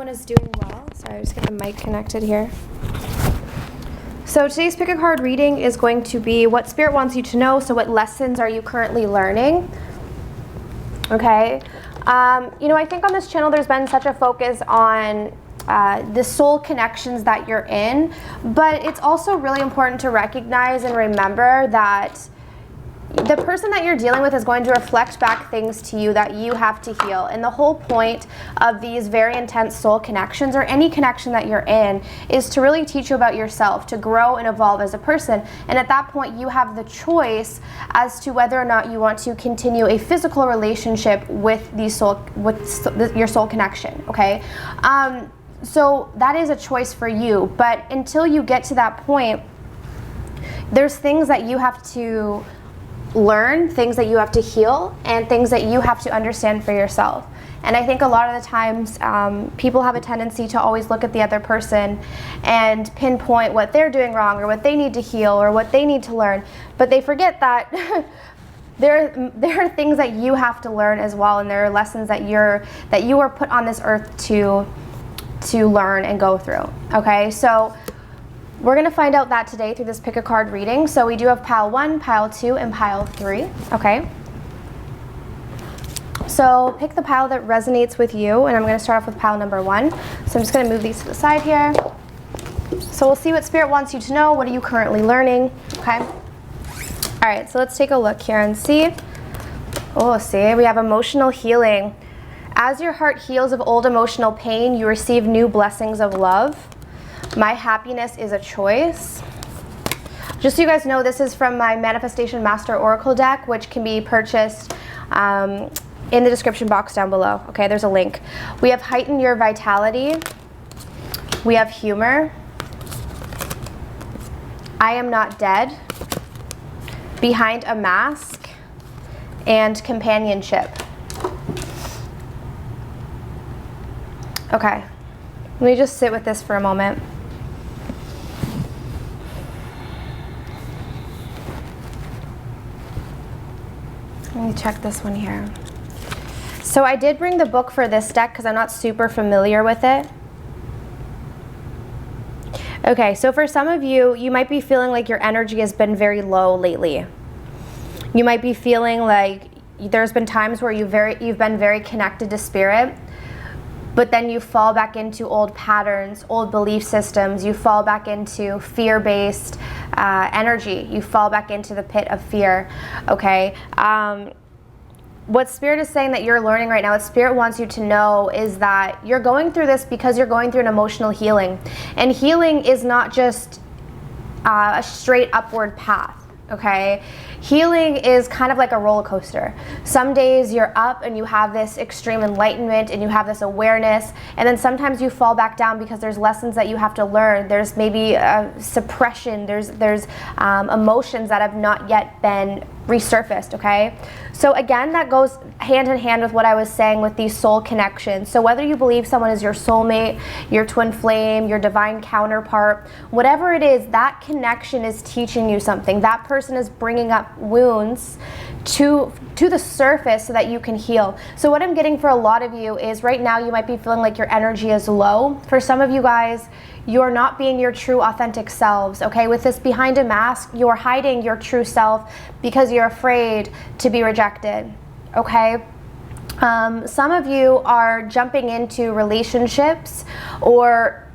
everyone is doing well. Sorry, I just get the mic connected here. So today's pick a card reading is going to be what Spirit wants you to know. So what lessons are you currently learning? Okay. I think on this channel there's been such a focus on the soul connections that you're in, but it's also really important to recognize and remember that the person that you're dealing with is going to reflect back things to you that you have to heal. And the whole point of these very intense soul connections, or any connection that you're in, is to really teach you about yourself, to grow and evolve as a person. And at that point, you have the choice as to whether or not you want to continue a physical relationship with your soul connection, okay? So that is a choice for you. But until you get to that point, there's things that you have to learn, things that you have to heal, and things that you have to understand for yourself. And I think a lot of the times people have a tendency to always look at the other person and pinpoint what they're doing wrong, or what they need to heal, or what they need to learn, but they forget that there are things that you have to learn as well, and there are lessons that you are put on this earth to learn and go through. Okay, so we're going to find out that today through this pick a card reading. So we do have pile 1, pile 2, and pile 3. Okay. So pick the pile that resonates with you, and I'm going to start off with pile number 1. So I'm just going to move these to the side here. So we'll see what Spirit wants you to know. What are you currently learning? Okay. All right, so let's take a look here and see. Oh, see, we have emotional healing. As your heart heals of old emotional pain, you receive new blessings of love. My happiness is a choice. Just so you guys know, this is from my Manifestation Master Oracle deck, which can be purchased in the description box down below. Okay, there's a link. We have heighten your vitality. We have humor. I am not dead. Behind a mask. And companionship. Okay, let me just sit with this for a moment. Let me check this one here. So I did bring the book for this deck because I'm not super familiar with it. Okay, so for some of you, you might be feeling like your energy has been very low lately. You might be feeling like there's been times where you've been very connected to Spirit, but then you fall back into old patterns, old belief systems. You fall back into fear-based energy. You fall back into the pit of fear, okay? What Spirit is saying that you're learning right now, what Spirit wants you to know, is that you're going through this because you're going through an emotional healing. And healing is not just a straight upward path. Okay, healing is kind of like a roller coaster. Some days you're up and you have this extreme enlightenment and you have this awareness, and then sometimes you fall back down because there's lessons that you have to learn. There's maybe suppression. There's emotions that have not yet been resurfaced. Okay, so again, that goes hand in hand with what I was saying with these soul connections. So whether you believe someone is your soulmate, your twin flame, your divine counterpart, whatever it is, that connection is teaching you something. That person is bringing up wounds to the surface so that you can heal. So what I'm getting for a lot of you is right now you might be feeling like your energy is low. For some of you guys, you're not being your true authentic selves, okay? With this behind a mask, you're hiding your true self because you're afraid to be rejected, okay? Some of you are jumping into relationships, or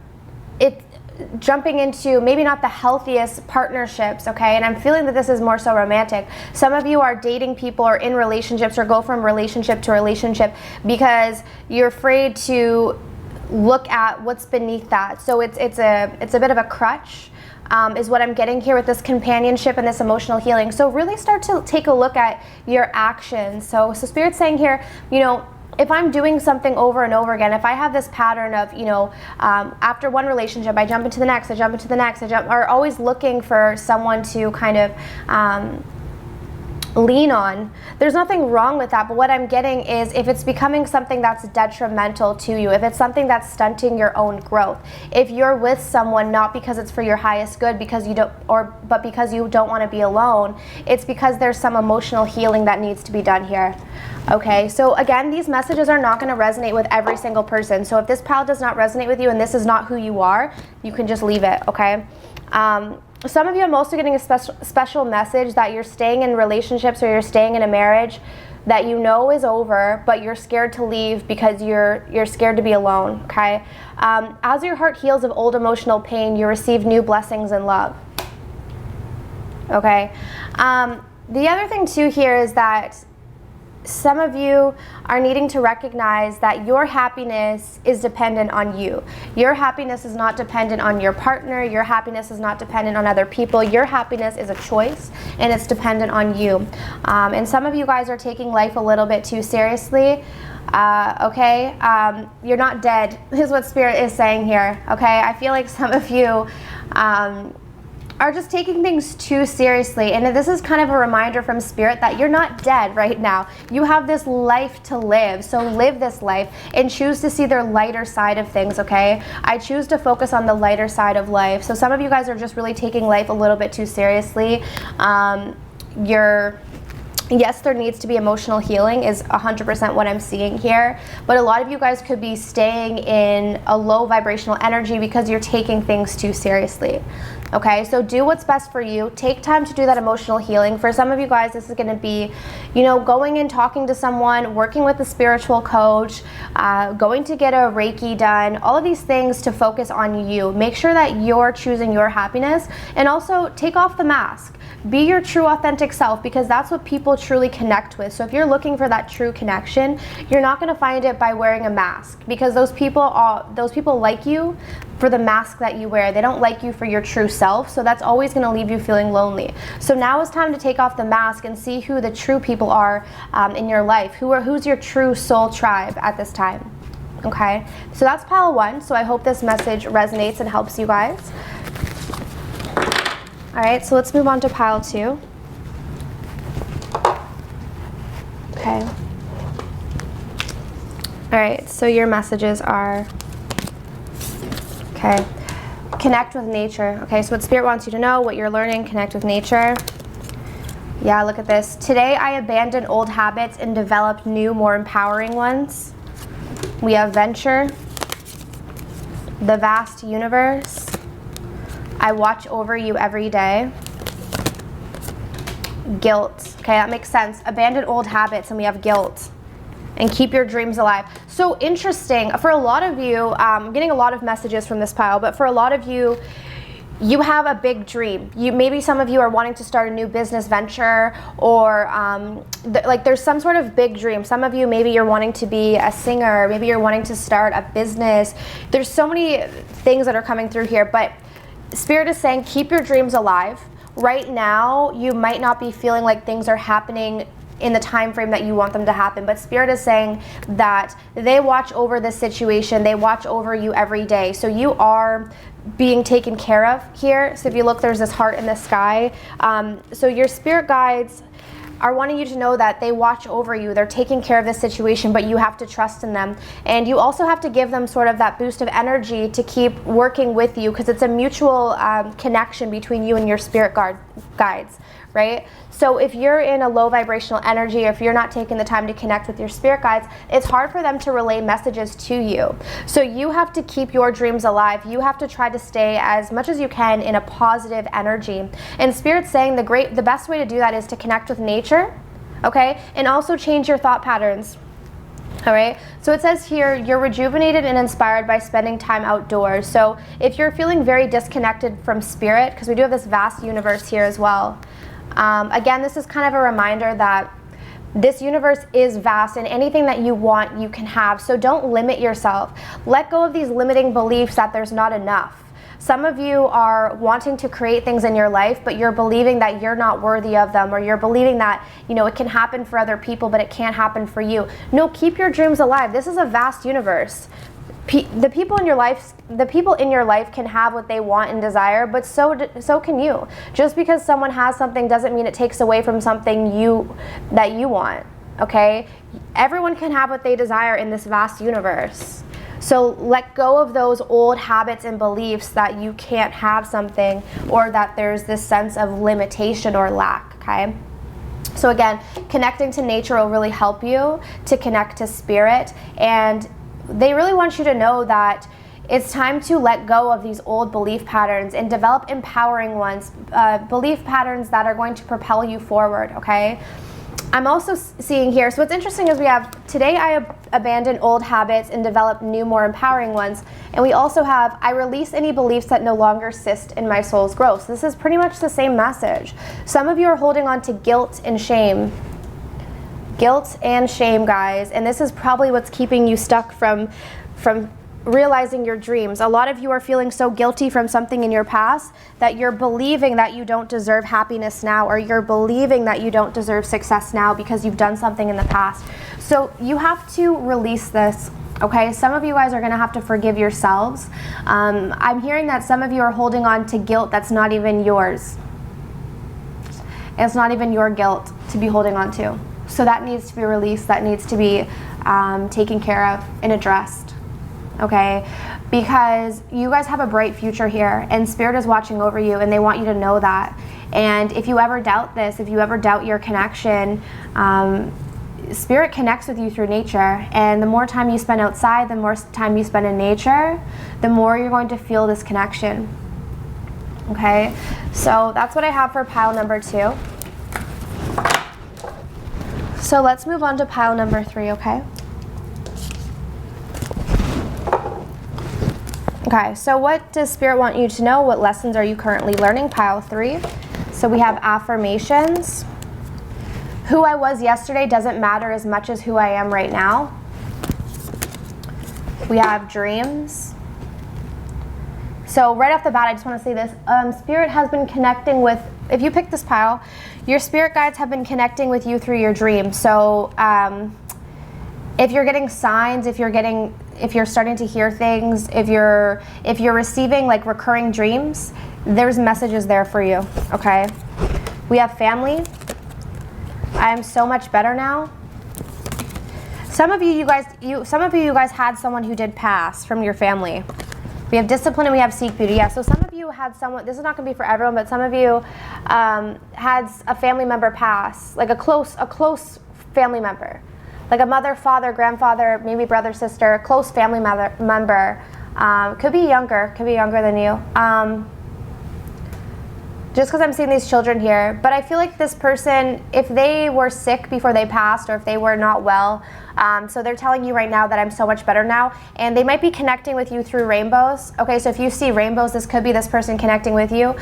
jumping into maybe not the healthiest partnerships, okay? And I'm feeling that this is more so romantic. Some of you are dating people or in relationships, or go from relationship to relationship because you're afraid to look at what's beneath that. So it's a bit of a crutch, is what I'm getting here with this companionship and this emotional healing. So really start to take a look at your actions. So Spirit's saying here, if I'm doing something over and over again, if I have this pattern of, after one relationship, I jump into the next, or always looking for someone to kind of lean on. There's nothing wrong with that, but what I'm getting is if it's becoming something that's detrimental to you, if it's something that's stunting your own growth, if you're with someone not because it's for your highest good, but because you don't want to be alone, it's because there's some emotional healing that needs to be done here. Okay, so again, these messages are not going to resonate with every single person. So if this pile does not resonate with you and this is not who you are, you can just leave it, okay? Some of you, I'm also getting a special message that you're staying in relationships or you're staying in a marriage that you know is over, but you're scared to leave because you're scared to be alone, okay? As your heart heals of old emotional pain, you receive new blessings and love, okay? The other thing too here is that some of you are needing to recognize that your happiness is dependent on you. Your happiness is not dependent on your partner. Your happiness is not dependent on other people. Your happiness is a choice, and it's dependent on you. And some of you guys are taking life a little bit too seriously. Okay, you're not dead, is what Spirit is saying here. Okay, I feel like some of you are just taking things too seriously, and this is kind of a reminder from Spirit that you're not dead right now. You have this life to live, so live this life and choose to see the lighter side of things, okay? I choose to focus on the lighter side of life. So some of you guys are just really taking life a little bit too seriously. Yes, there needs to be emotional healing is 100% what I'm seeing here, but a lot of you guys could be staying in a low vibrational energy because you're taking things too seriously. Okay, so do what's best for you. Take time to do that emotional healing. For some of you guys, this is going to be, you know, going and talking to someone, working with a spiritual coach, going to get a Reiki done, all of these things to focus on you. Make sure that you're choosing your happiness, and also take off the mask. Be your true authentic self, because that's what people truly connect with. So if you're looking for that true connection, you're not going to find it by wearing a mask, because those people like you for the mask that you wear. They don't like you for your true self, so that's always going to leave you feeling lonely. So now it's time to take off the mask and see who the true people are in your life. Who's your true soul tribe at this time? Okay, so that's pile 1. So I hope this message resonates and helps you guys. All right, so let's move on to pile 2. Okay. All right, so your messages are, okay, connect with nature. Okay, so what Spirit wants you to know, what you're learning, connect with nature. Yeah, look at this. Today I abandon old habits and develop new, more empowering ones. We have venture, the vast universe. I watch over you every day. Guilt. Okay, that makes sense. Abandon old habits, and we have guilt. And keep your dreams alive. So interesting. For a lot of you, I'm getting a lot of messages from this pile, but for a lot of you, you have a big dream. Maybe some of you are wanting to start a new business venture, or like there's some sort of big dream. Some of you, maybe you're wanting to be a singer, maybe you're wanting to start a business. There's so many things that are coming through here, but Spirit is saying keep your dreams alive. Right now, you might not be feeling like things are happening in the time frame that you want them to happen, but Spirit is saying that they watch over this situation. They watch over you every day. So you are being taken care of here. So if you look, there's this heart in the sky. So your spirit guides are wanting you to know that they watch over you. They're taking care of this situation, but you have to trust in them. And you also have to give them sort of that boost of energy to keep working with you, because it's a mutual connection between you and your spirit guides, right? So if you're in a low vibrational energy, or if you're not taking the time to connect with your spirit guides, it's hard for them to relay messages to you. So you have to keep your dreams alive. You have to try to stay as much as you can in a positive energy. And Spirit's saying the best way to do that is to connect with nature, okay? And also change your thought patterns. All right, so it says here, you're rejuvenated and inspired by spending time outdoors. So if you're feeling very disconnected from Spirit, because we do have this vast universe here as well, again, this is kind of a reminder that this universe is vast, and anything that you want, you can have. So don't limit yourself. Let go of these limiting beliefs that there's not enough. Some of you are wanting to create things in your life, but you're believing that you're not worthy of them, or you're believing that, you know, it can happen for other people, but it can't happen for you. No, keep your dreams alive. This is a vast universe. The people in your life can have what they want and desire, but so can you. Just because someone has something doesn't mean it takes away from something that you want. Okay? Everyone can have what they desire in this vast universe. So let go of those old habits and beliefs that you can't have something, or that there's this sense of limitation or lack. Okay? So again, connecting to nature will really help you to connect to spirit, and they really want you to know that it's time to let go of these old belief patterns and develop empowering ones, belief patterns that are going to propel you forward, okay? I'm also seeing here, so what's interesting is we have, today I abandon old habits and develop new, more empowering ones. And we also have, I release any beliefs that no longer assist in my soul's growth. So this is pretty much the same message. Some of you are holding on to guilt and shame. Guilt and shame, guys. And this is probably what's keeping you stuck from realizing your dreams. A lot of you are feeling so guilty from something in your past that you're believing that you don't deserve happiness now, or you're believing that you don't deserve success now because you've done something in the past. So you have to release this, okay? Some of you guys are going to have to forgive yourselves. I'm hearing that some of you are holding on to guilt that's not even yours. It's not even your guilt to be holding on to. So that needs to be released. That needs to be taken care of and addressed. Okay, because you guys have a bright future here, and Spirit is watching over you, and they want you to know that. And if you ever doubt this, if you ever doubt your connection, Spirit connects with you through nature, and the more time you spend outside, the more time you spend in nature, the more you're going to feel this connection. Okay, so that's what I have for pile number 2. So let's move on to pile number 3, okay? Okay, so what does Spirit want you to know? What lessons are you currently learning? Pile 3. So we have affirmations. Who I was yesterday doesn't matter as much as who I am right now. We have dreams. So right off the bat, I just want to say this. Spirit has been connecting with, if you pick this pile, your spirit guides have been connecting with you through your dreams. So if you're getting signs, if you're starting to hear things, if you're receiving like recurring dreams, there's messages there for you, okay? We have family. I am so much better now. Some of you guys had someone who did pass from your family. We have discipline and we have seek beauty. Yeah, so some of you had someone, this is not gonna be for everyone, but some of you had a family member pass, like a close family member. Like a mother, father, grandfather, maybe brother, sister, a close family member. Could be younger than you. Just because I'm seeing these children here. But I feel like this person, if they were sick before they passed, or if they were not well, so they're telling you right now that I'm so much better now, and they might be connecting with you through rainbows. Okay, so if you see rainbows, this could be this person connecting with you.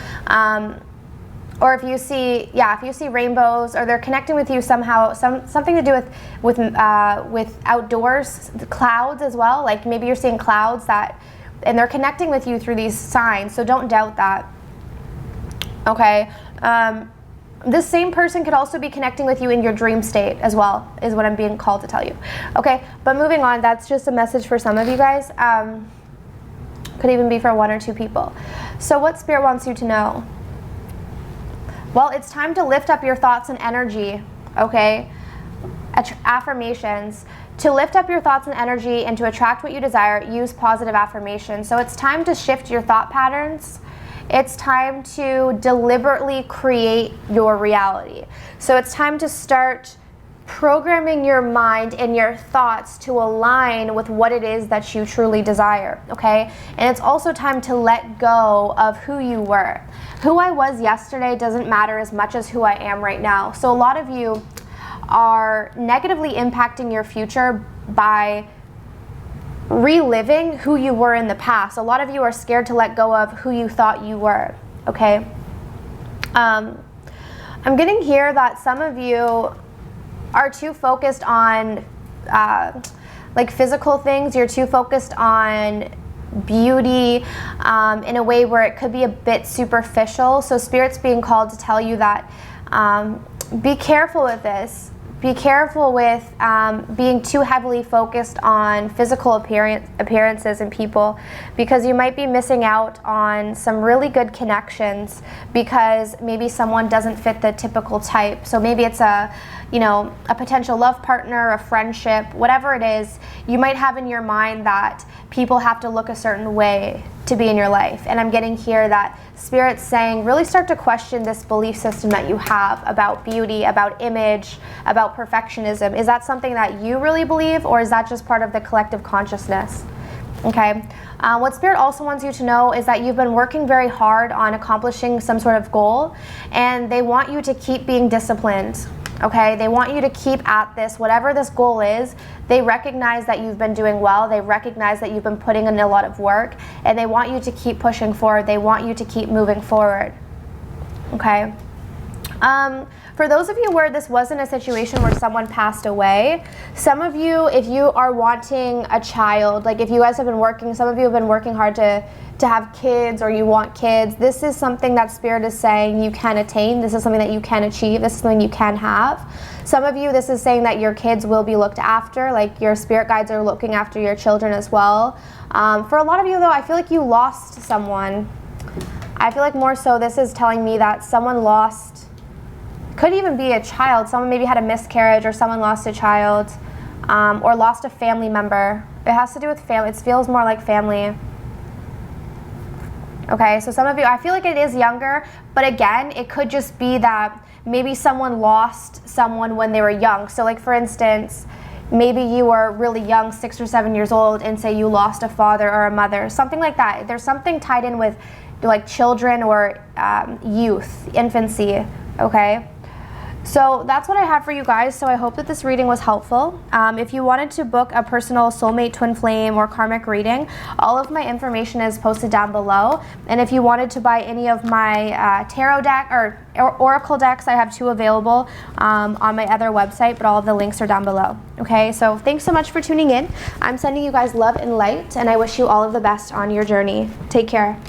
Or if you see rainbows, or they're connecting with you somehow, something to do with outdoors, clouds as well. Like maybe you're seeing clouds and they're connecting with you through these signs. So don't doubt that. Okay. This same person could also be connecting with you in your dream state as well, is what I'm being called to tell you. Okay. But moving on, that's just a message for some of you guys. Could even be for 1 or 2 people. So what Spirit wants you to know? Well, it's time to lift up your thoughts and energy, okay? Affirmations. To lift up your thoughts and energy and to attract what you desire, use positive affirmations. So it's time to shift your thought patterns. It's time to deliberately create your reality. So it's time to start programming your mind and your thoughts to align with what it is that you truly desire, okay? And it's also time to let go of who you were. Who I was yesterday doesn't matter as much as who I am right now. So a lot of you are negatively impacting your future by reliving who you were in the past. A lot of you are scared to let go of who you thought you were, okay? I'm getting here that some of you are too focused on like physical things. You're too focused on beauty in a way where it could be a bit superficial. So Spirit's being called to tell you that be careful with this. be careful with being too heavily focused on physical appearances in people, because you might be missing out on some really good connections because maybe someone doesn't fit the typical type. So maybe it's a potential love partner, a friendship, whatever it is, you might have in your mind that people have to look a certain way to be in your life. And I'm getting here that Spirit's saying really start to question this belief system that you have about beauty, about image, about perfectionism. Is that something that you really believe, or is that just part of the collective consciousness? Okay. What Spirit also wants you to know is that you've been working very hard on accomplishing some sort of goal, and they want you to keep being disciplined. Okay, they want you to keep at this, whatever this goal is. They recognize that you've been doing well. They recognize that you've been putting in a lot of work, and they want you to keep pushing forward. They want you to keep moving forward. Okay. For those of you where this wasn't a situation where someone passed away, some of you, if you are wanting a child, like if you guys have been working, some of you have been working hard to have kids, or you want kids, this is something that Spirit is saying you can attain. This is something that you can achieve. This is something you can have. Some of you, this is saying that your kids will be looked after, like your spirit guides are looking after your children as well. For a lot of you though, I feel like you lost someone. I feel like more so this is telling me that someone lost, could even be a child. Someone maybe had a miscarriage, or someone lost a child, or lost a family member. It has to do with family. It feels more like family. Okay, so some of you, I feel like it is younger, but again, it could just be that maybe someone lost someone when they were young. So like for instance, maybe you were really young, 6 or 7 years old, and say you lost a father or a mother, something like that. There's something tied in with like children or youth, infancy, okay? So that's what I have for you guys. So I hope that this reading was helpful. If you wanted to book a personal soulmate, twin flame, or karmic reading, all of my information is posted down below. And if you wanted to buy any of my tarot deck or oracle decks, I have 2 available on my other website, but all of the links are down below. Okay, so thanks so much for tuning in. I'm sending you guys love and light, and I wish you all of the best on your journey. Take care.